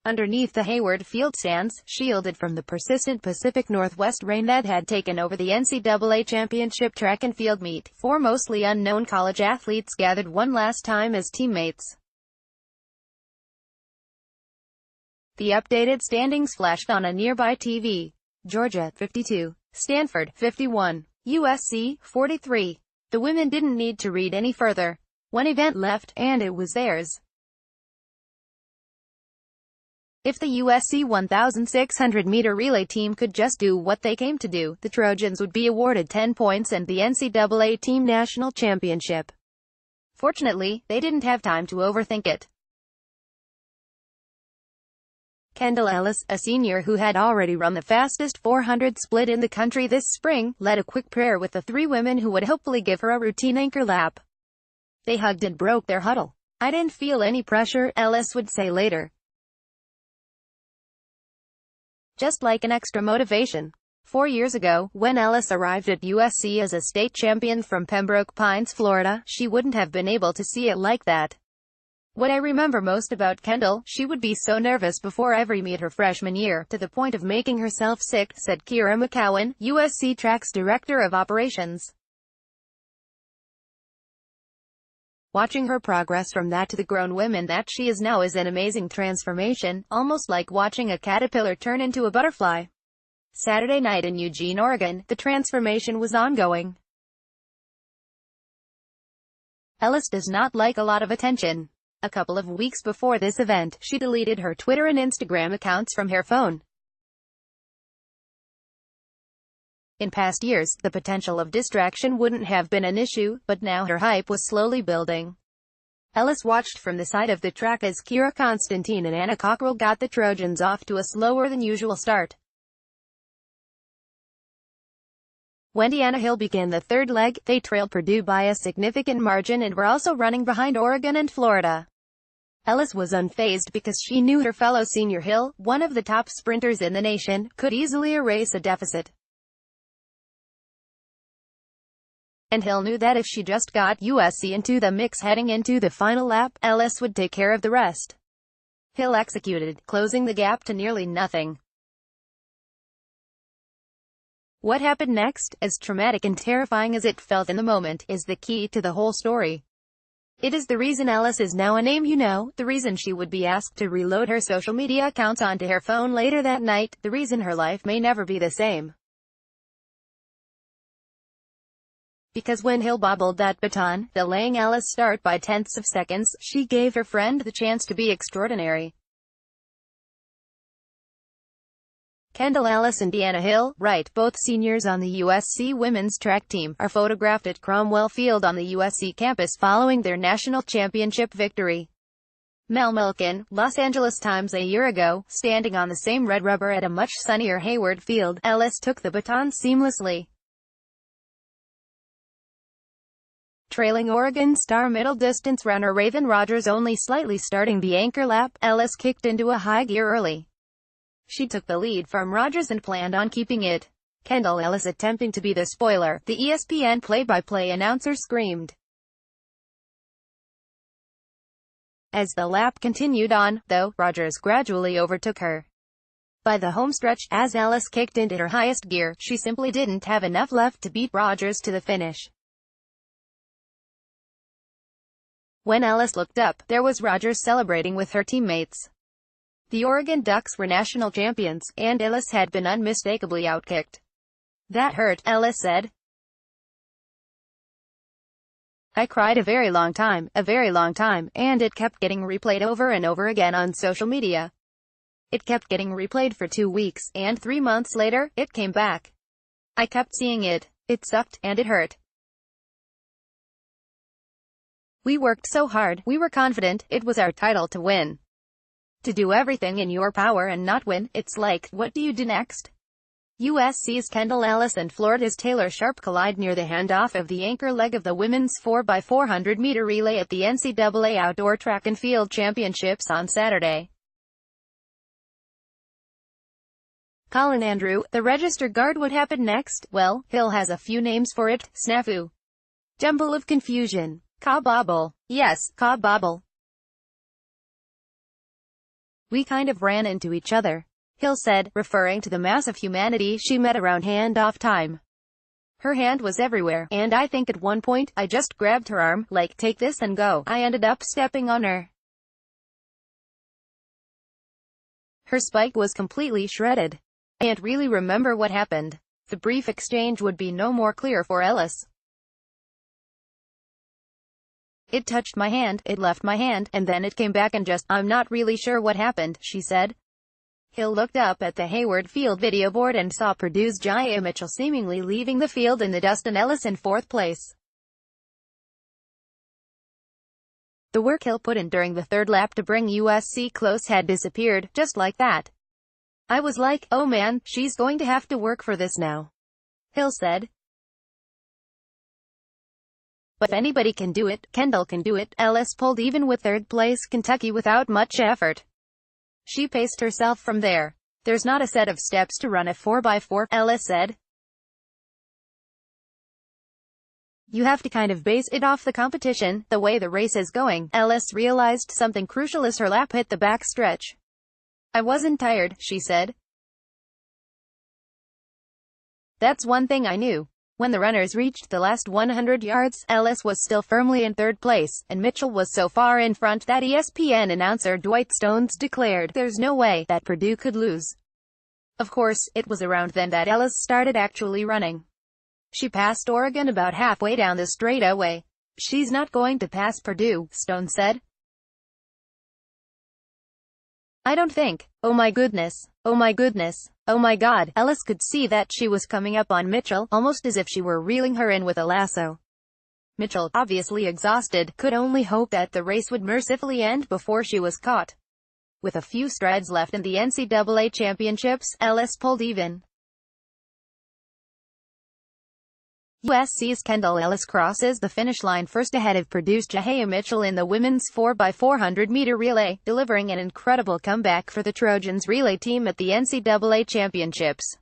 Underneath the Hayward Field stands, shielded from the persistent Pacific Northwest rain that had taken over the NCAA championship track and field meet, four mostly unknown college athletes gathered one last time as teammates. The updated standings flashed on a nearby TV. Georgia, 52. Stanford, 51. USC, 43. The women didn't need to read any further. One event left, and it was theirs. If the USC 1,600-meter relay team could just do what they came to do, the Trojans would be awarded 10 points and the NCAA team national championship. Fortunately, they didn't have time to overthink it. Kendall Ellis, a senior who had already run the fastest 400 split in the country this spring, led a quick prayer with the three women who would hopefully give her a routine anchor lap. They hugged and broke their huddle. "I didn't feel any pressure," Ellis would say later. "Just like an extra motivation." 4 years ago, when Ellis arrived at USC as a state champion from Pembroke Pines, Florida, she wouldn't have been able to see it like that. "What I remember most about Kendall, she would be so nervous before every meet her freshman year, to the point of making herself sick," said Kira McCowan, USC Track's director of operations. Watching her progress from that to the grown woman that she is now is an amazing transformation, almost like watching a caterpillar turn into a butterfly. Saturday night in Eugene, Oregon, the transformation was ongoing. Ellis does not like a lot of attention. A couple of weeks before this event, she deleted her Twitter and Instagram accounts from her phone. In past years, the potential of distraction wouldn't have been an issue, but now her hype was slowly building. Ellis watched from the side of the track as Kira Constantine and Anna Cockrell got the Trojans off to a slower than usual start. When Deanna Hill began the third leg, they trailed Purdue by a significant margin and were also running behind Oregon and Florida. Ellis was unfazed because she knew her fellow senior Hill, one of the top sprinters in the nation, could easily erase a deficit. And Hill knew that if she just got USC into the mix heading into the final lap, Ellis would take care of the rest. Hill executed, closing the gap to nearly nothing. What happened next, as traumatic and terrifying as it felt in the moment, is the key to the whole story. It is the reason Ellis is now a name you know, the reason she would be asked to reload her social media accounts onto her phone later that night, the reason her life may never be the same. Because when Hill bobbled that baton, delaying Ellis' start by tenths of seconds, she gave her friend the chance to be extraordinary. Kendall Ellis and Deanna Hill, right, both seniors on the USC women's track team, are photographed at Cromwell Field on the USC campus following their national championship victory. Mel Milken, Los Angeles Times. A year ago, standing on the same red rubber at a much sunnier Hayward Field, Ellis took the baton seamlessly. Trailing Oregon star middle-distance runner Raven Rogers only slightly starting the anchor lap, Ellis kicked into a high gear early. She took the lead from Rogers and planned on keeping it. Kendall Ellis attempting to be the spoiler, the ESPN play-by-play announcer screamed. As the lap continued on, though, Rogers gradually overtook her. By the homestretch, as Ellis kicked into her highest gear, she simply didn't have enough left to beat Rogers to the finish. When Ellis looked up, there was Rogers celebrating with her teammates. The Oregon Ducks were national champions, and Ellis had been unmistakably outkicked. "That hurt," Ellis said. "I cried a very long time, and it kept getting replayed over and over again on social media. It kept getting replayed for 2 weeks, and 3 months later, it came back. I kept seeing it. It sucked, and it hurt. We worked so hard, we were confident, it was our title to win. To do everything in your power and not win, it's like, what do you do next?" USC's Kendall Ellis and Florida's Taylor Sharp collide near the handoff of the anchor leg of the women's 4x400-meter relay at the NCAA Outdoor Track and Field Championships on Saturday. Colin Andrew, the register guard. What happened next? Well, Hill has a few names for it: snafu, jumble of confusion, kabobble. Yes, kabobble. We kind of ran into each other," Hill said, referring to the mass of humanity she met around handoff time. Her hand was everywhere, and I think at one point, I just grabbed her arm, like, take this and go. I ended up stepping on her. Her spike was completely shredded. I can't really remember what happened. The brief exchange would be no more clear for Ellis. It touched my hand, it left my hand, and then it came back and just, I'm not really sure what happened, she said. Hill looked up at the Hayward Field video board and saw Purdue's Jaiya Mitchell seemingly leaving the field in the dust and Ellis in fourth place. The work Hill put in during the third lap to bring USC close had disappeared, just like that. I was like, oh man, she's going to have to work for this now, Hill said. But if anybody can do it, Kendall can do it. Ellis pulled even with third-place Kentucky without much effort. She paced herself from there. There's not a set of steps to run a 4x4, Ellis said. You have to kind of base it off the competition, the way the race is going. Ellis realized something crucial as her lap hit the back stretch. I wasn't tired, she said. That's one thing I knew. When the runners reached the last 100 yards, Ellis was still firmly in third place, and Mitchell was so far in front that ESPN announcer Dwight Stones declared, there's no way that Purdue could lose. Of course, it was around then that Ellis started actually running. She passed Oregon about halfway down the straightaway. She's not going to pass Purdue, Stone said. I don't think. Oh my goodness. Oh my goodness. Oh my God. Ellis could see that she was coming up on Mitchell, almost as if she were reeling her in with a lasso. Mitchell, obviously exhausted, could only hope that the race would mercifully end before she was caught. With a few strides left in the NCAA championships, Ellis pulled even. USC's Kendall Ellis crosses the finish line first ahead of Purdue's Jaiya Mitchell in the women's 4x400-meter relay, delivering an incredible comeback for the Trojans relay team at the NCAA championships.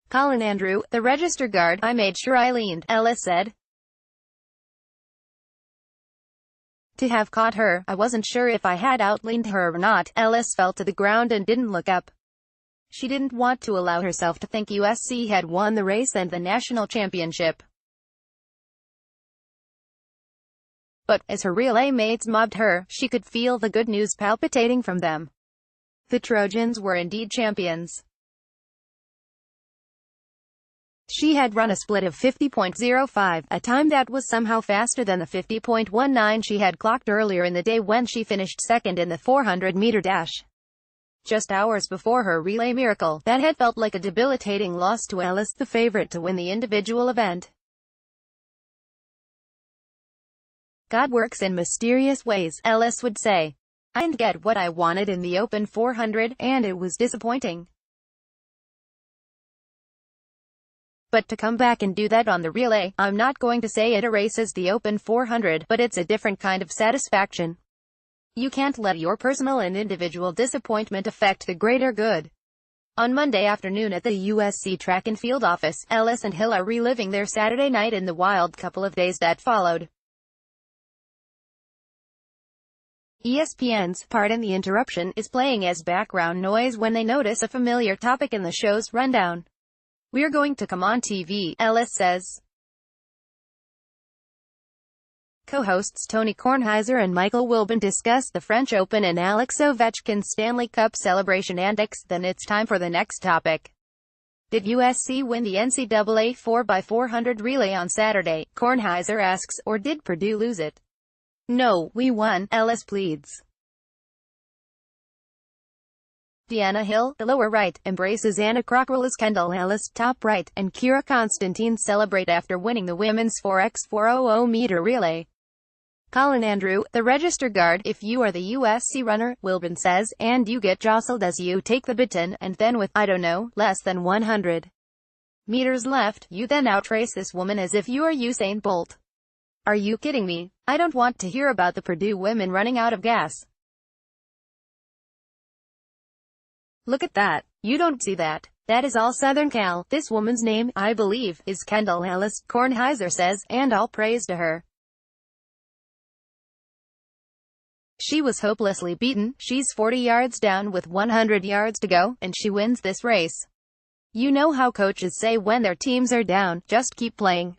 Colin Andrew, the register guard, I made sure I leaned, Ellis said. To have caught her, I wasn't sure if I had outleaned her or not. Ellis fell to the ground and didn't look up. She didn't want to allow herself to think USC had won the race and the national championship. But, as her relay mates mobbed her, she could feel the good news palpitating from them. The Trojans were indeed champions. She had run a split of 50.05, a time that was somehow faster than the 50.19 she had clocked earlier in the day when she finished second in the 400-meter dash. Just hours before her relay miracle, that had felt like a debilitating loss to Ellis, the favorite to win the individual event. God works in mysterious ways, Ellis would say. I didn't get what I wanted in the open 400, and it was disappointing. But to come back and do that on the relay, I'm not going to say it erases the open 400, but it's a different kind of satisfaction. You can't let your personal and individual disappointment affect the greater good. On Monday afternoon at the USC track and field office, Ellis and Hill are reliving their Saturday night in the wild couple of days that followed. ESPN's Pardon the Interruption is playing as background noise when they notice a familiar topic in the show's rundown. We're going to come on TV, Ellis says. Co-hosts Tony Kornheiser and Michael Wilbon discuss the French Open and Alex Ovechkin's Stanley Cup celebration antics. Then it's time for the next topic. Did USC win the NCAA 4x400 relay on Saturday? Kornheiser asks, or did Purdue lose it? No, we won, Ellis pleads. Deanna Hill, the lower right, embraces Anna Cockrell as Kendall Ellis, top right, and Kira Constantine celebrate after winning the women's 4x400-meter relay. Colin Andrew, the register guard, if you are the USC runner, Wilbon says, and you get jostled as you take the baton, and then with, I don't know, less than 100 meters left, you then outrace this woman as if you are Usain Bolt. Are you kidding me? I don't want to hear about the Purdue women running out of gas. Look at that. You don't see that. That is all Southern Cal. This woman's name, I believe, is Kendall Ellis, Kornheiser says, and all praise to her. She was hopelessly beaten. She's 40 yards down with 100 yards to go, and she wins this race. You know how coaches say when their teams are down, just keep playing.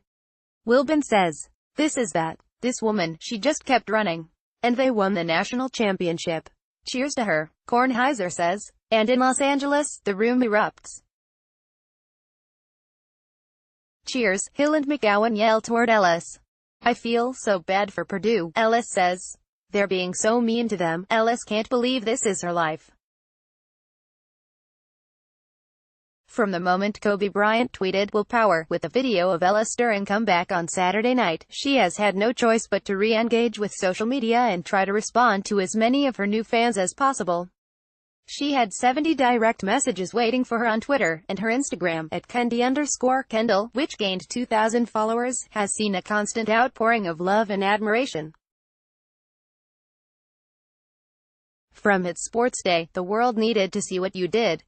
Wilbin says, this is that. This woman, she just kept running. And they won the national championship. Cheers to her, Kornheiser says. And in Los Angeles, the room erupts. Cheers, Hill and McGowan yell toward Ellis. I feel so bad for Purdue, Ellis says. They're being so mean to them. Ellis can't believe this is her life. From the moment Kobe Bryant tweeted, "Will power," with a video of Ellis during comeback on Saturday night, she has had no choice but to re-engage with social media and try to respond to as many of her new fans as possible. She had 70 direct messages waiting for her on Twitter, and her Instagram, at @Kendi_Kendall, which gained 2,000 followers, has seen a constant outpouring of love and admiration. From its Sports Day, the world needed to see what you did.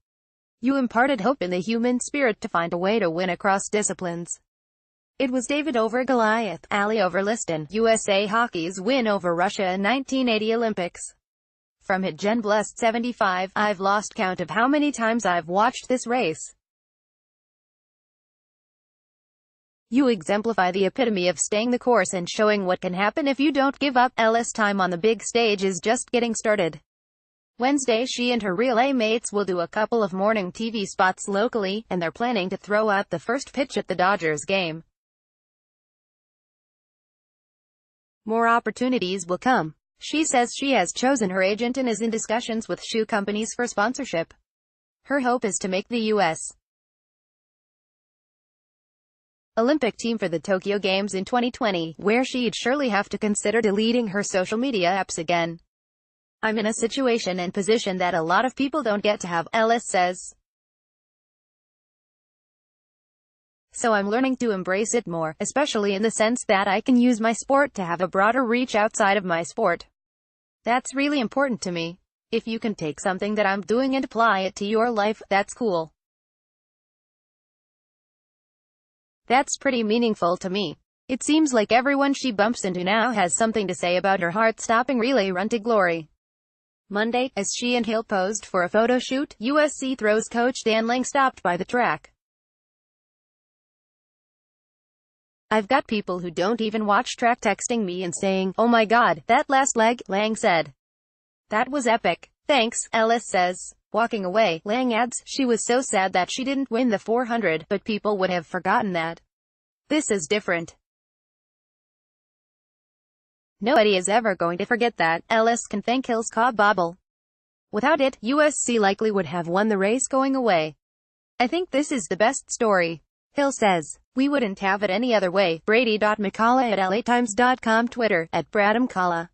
You imparted hope in the human spirit to find a way to win across disciplines. It was David over Goliath, Ali over Liston, USA Hockey's win over Russia in 1980 Olympics. From Jen Blessed 75, I've lost count of how many times I've watched this race. You exemplify the epitome of staying the course and showing what can happen if you don't give up. Ellis' time on the big stage is just getting started. Wednesday she and her relay mates will do a couple of morning TV spots locally, and they're planning to throw out the first pitch at the Dodgers game. More opportunities will come. She says she has chosen her agent and is in discussions with shoe companies for sponsorship. Her hope is to make the U.S. Olympic team for the Tokyo Games in 2020, where she'd surely have to consider deleting her social media apps again. I'm in a situation and position that a lot of people don't get to have, Ellis says. So I'm learning to embrace it more, especially in the sense that I can use my sport to have a broader reach outside of my sport. That's really important to me. If you can take something that I'm doing and apply it to your life, that's cool. That's pretty meaningful to me. It seems like everyone she bumps into now has something to say about her heart-stopping relay run to glory. Monday, as she and Hill posed for a photo shoot, USC throws coach Dan Lang stopped by the track. I've got people who don't even watch track texting me and saying, "Oh my God, that last leg," Lang said. That was epic. Thanks, Ellis says. Walking away, Lang adds, she was so sad that she didn't win the 400, but people would have forgotten that. This is different. Nobody is ever going to forget that. Ellis can thank Hill's Cobb bobble. Without it, USC likely would have won the race going away. I think this is the best story. Hill says, we wouldn't have it any other way. Brady.McCullough at LATimes.com. Twitter, @BradhamCullough.